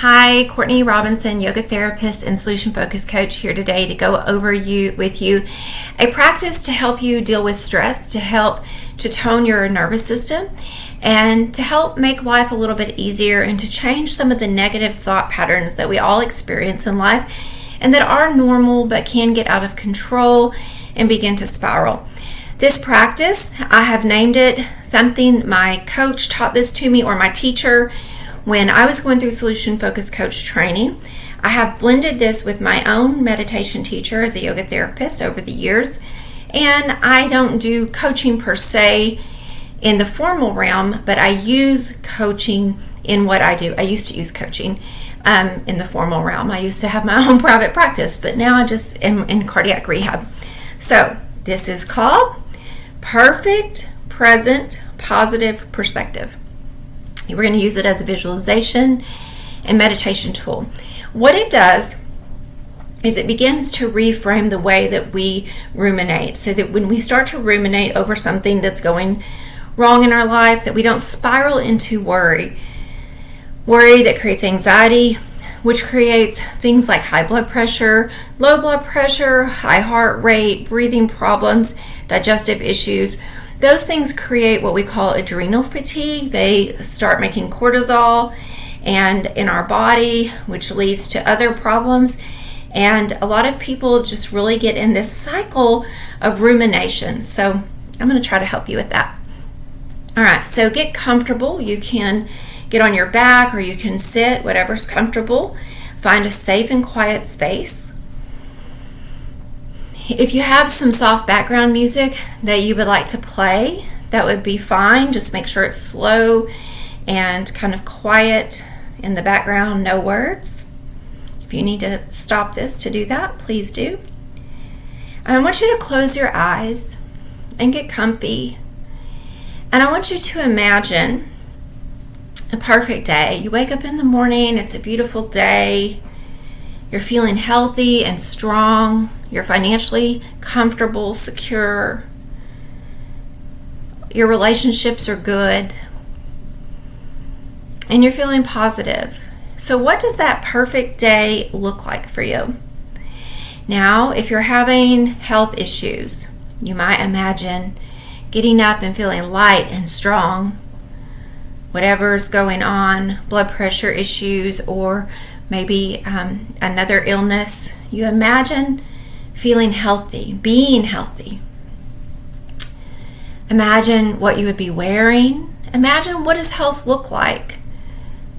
Hi, Courtney Robinson, yoga therapist and solution focused coach, here today to go over with you a practice to help you deal with stress, to help to tone your nervous system, and to help make life a little bit easier and to change some of the negative thought patterns that we all experience in life and that are normal but can get out of control and begin to spiral. This practice, I have named it something my coach taught this to me, or my teacher, when I was going through solution focused coach training. I have blended this with my own meditation teacher as a yoga therapist over the years, and I don't do coaching per se in the formal realm, but I use coaching in what I do. I used to use coaching in the formal realm. I used to have my own private practice, but now I just am in cardiac rehab. So this is called Perfect Present Positive Perspective. We're going to use it as a visualization and meditation tool. What it does is it begins to reframe the way that we ruminate, so that when we start to ruminate over something that's going wrong in our life, that we don't spiral into worry that creates anxiety, which creates things like high blood pressure, low blood pressure, high heart rate, breathing problems, digestive issues. Those things create what we call adrenal fatigue. They start making cortisol and in our body, which leads to other problems. And a lot of people just really get in this cycle of rumination. So I'm going to try to help you with that. All right, so get comfortable. You can get on your back or you can sit, whatever's comfortable. Find a safe and quiet space. If you have some soft background music that you would like to play, that would be fine. Just make sure it's slow and kind of quiet in the background, no words. If you need to stop this to do that, please do. I want you to close your eyes and get comfy. And I want you to imagine a perfect day. You wake up in the morning, it's a beautiful day. You're feeling healthy and strong. You're financially comfortable, secure. Your relationships are good. And you're feeling positive. So what does that perfect day look like for you? Now, if you're having health issues, you might imagine getting up and feeling light and strong. Whatever's going on, blood pressure issues, or maybe another illness, you imagine feeling healthy, being healthy. Imagine what you would be wearing. Imagine what does health look like.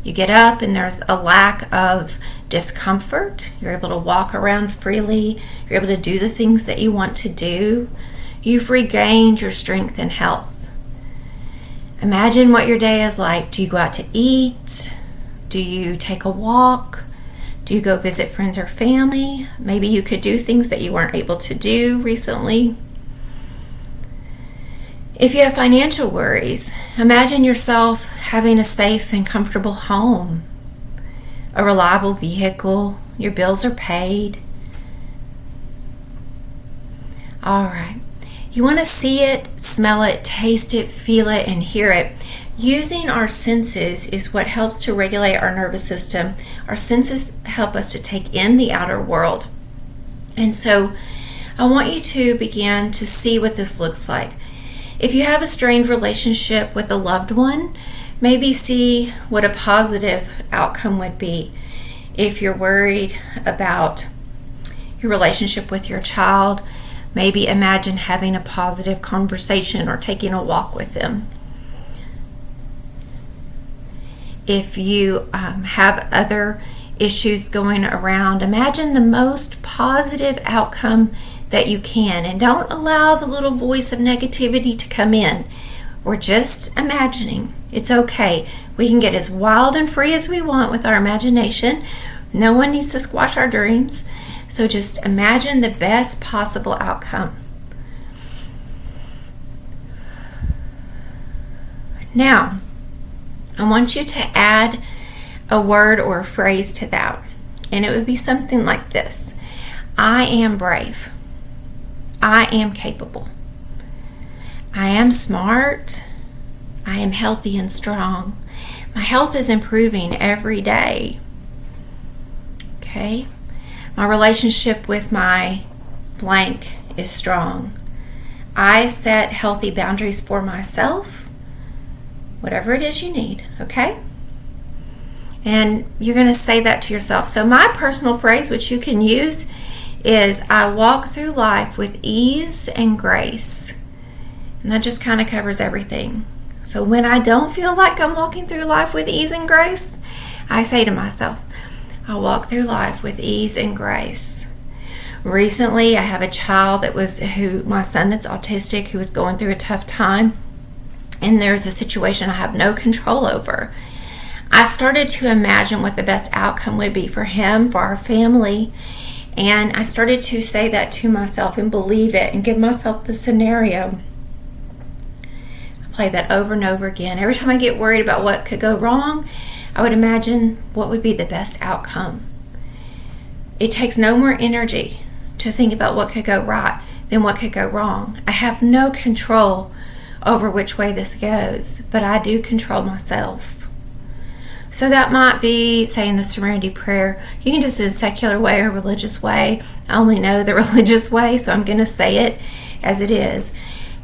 You get up and there's a lack of discomfort. You're able to walk around freely. You're able to do the things that you want to do. You've regained your strength and health. Imagine what your day is like. Do you go out to eat? Do you take a walk? Do you go visit friends or family? Maybe you could do things that you weren't able to do recently. If you have financial worries, imagine yourself having a safe and comfortable home, a reliable vehicle, your bills are paid. All right. You want to see it, smell it, taste it, feel it, and hear it. Using our senses is what helps to regulate our nervous system. Our senses help us to take in the outer world. And so I want you to begin to see what this looks like. If you have a strained relationship with a loved one, maybe see what a positive outcome would be. If you're worried about your relationship with your child, maybe imagine having a positive conversation or taking a walk with them. If you have other issues going around, imagine the most positive outcome that you can, and don't allow the little voice of negativity to come in. We're just imagining. It's okay. We can get as wild and free as we want with our imagination. No one needs to squash our dreams. So just imagine the best possible outcome. Now, I want you to add a word or a phrase to that. And it would be something like this. I am brave. I am capable. I am smart. I am healthy and strong. My health is improving every day. Okay? My relationship with my blank is strong. I set healthy boundaries for myself, whatever it is you need, okay? And you're going to say that to yourself. So my personal phrase, which you can use, is I walk through life with ease and grace. And that just kind of covers everything. So when I don't feel like I'm walking through life with ease and grace, I say to myself, I walk through life with ease and grace. Recently, I have a child my son that's autistic, who was going through a tough time, and there's a situation I have no control over. I started to imagine what the best outcome would be for him, for our family, and I started to say that to myself and believe it and give myself the scenario. I play that over and over again. Every time I get worried about what could go wrong, I would imagine what would be the best outcome. It takes no more energy to think about what could go right than what could go wrong. I have no control over which way this goes, but I do control myself. So that might be saying the Serenity Prayer. You can do this in a secular way or religious way. I only know the religious way, so I'm going to say it as it is.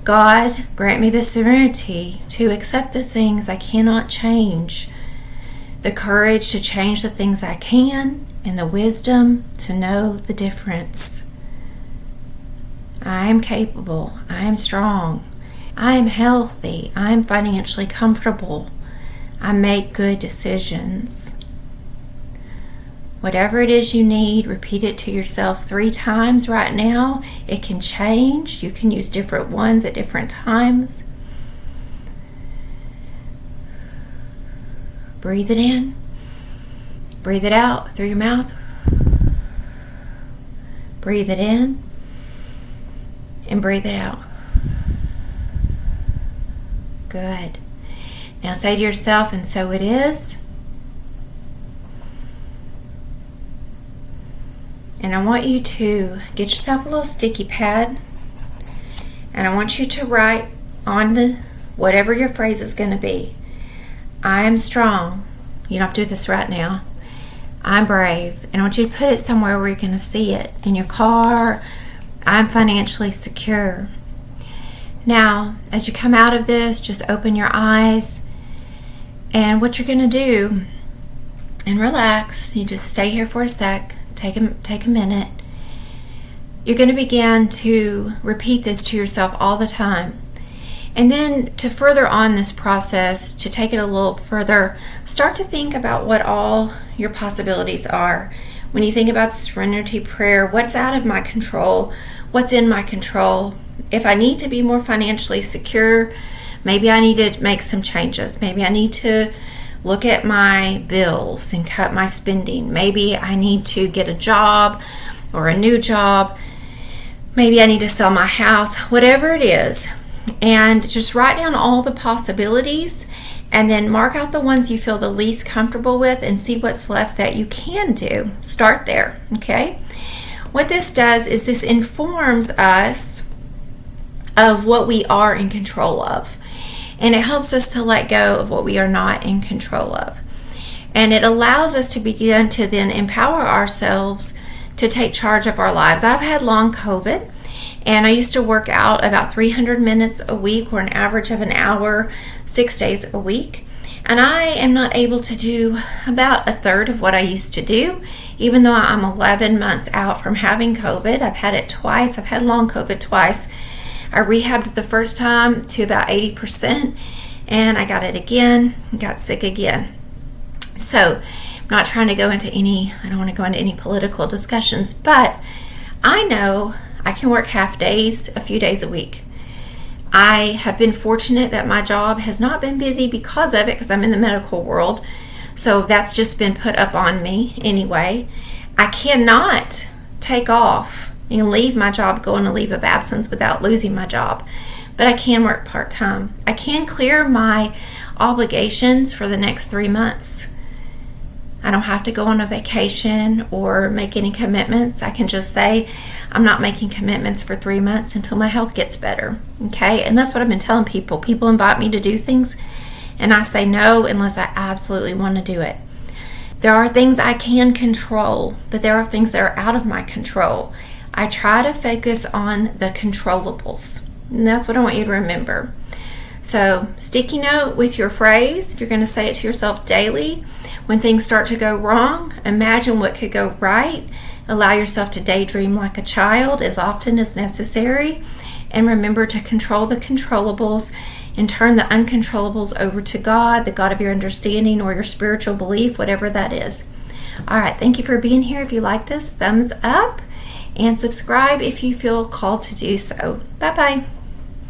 God, grant me the serenity to accept the things I cannot change, the courage to change the things I can, and the wisdom to know the difference. I am capable. I am strong. I am healthy. I am financially comfortable. I make good decisions. Whatever it is you need, repeat it to yourself 3 times right now. It can change. You can use different ones at different times. Breathe it in. Breathe it out through your mouth. Breathe it in. And breathe it out. Good. Now say to yourself, and so it is. And I want you to get yourself a little sticky pad. And I want you to write on whatever your phrase is going to be. I am strong. You don't have to do this right now. I'm brave. And I want you to put it somewhere where you're going to see it. In your car. I'm financially secure. Now, as you come out of this, just open your eyes. And what you're going to do, and relax. You just stay here for a sec. Take a minute. You're going to begin to repeat this to yourself all the time. And then to further on this process, to take it a little further, start to think about what all your possibilities are. When you think about Serenity Prayer, what's out of my control? What's in my control? If I need to be more financially secure, maybe I need to make some changes. Maybe I need to look at my bills and cut my spending. Maybe I need to get a job or a new job. Maybe I need to sell my house, whatever it is. And just write down all the possibilities and then mark out the ones you feel the least comfortable with and see what's left that you can do. Start there, okay? What this does is this informs us of what we are in control of. And it helps us to let go of what we are not in control of. And it allows us to begin to then empower ourselves to take charge of our lives. I've had long COVID, and I used to work out about 300 minutes a week, or an average of an hour, 6 days a week. And I am not able to do about a third of what I used to do, even though I'm 11 months out from having COVID. I've had it twice. I've had long COVID twice. I rehabbed the first time to about 80%, and I got it again, got sick again. So I'm not trying to go into I don't want to go into any political discussions, but I know I can work half days, a few days a week. I have been fortunate that my job has not been busy because of it, because I'm in the medical world. So that's just been put up on me anyway. I cannot take off and leave my job, go on a leave of absence without losing my job. But I can work part-time. I can clear my obligations for the next 3 months. I don't have to go on a vacation or make any commitments. I can just say I'm not making commitments for 3 months until my health gets better. Okay? And that's what I've been telling people. People invite me to do things, and I say no unless I absolutely want to do it. There are things I can control, but there are things that are out of my control. I try to focus on the controllables. And that's what I want you to remember. So, sticky note with your phrase, you're going to say it to yourself daily. When things start to go wrong, imagine what could go right. Allow yourself to daydream like a child as often as necessary. And remember to control the controllables and turn the uncontrollables over to God, the God of your understanding or your spiritual belief, whatever that is. All right, thank you for being here. If you like this, thumbs up and subscribe if you feel called to do so. Bye-bye.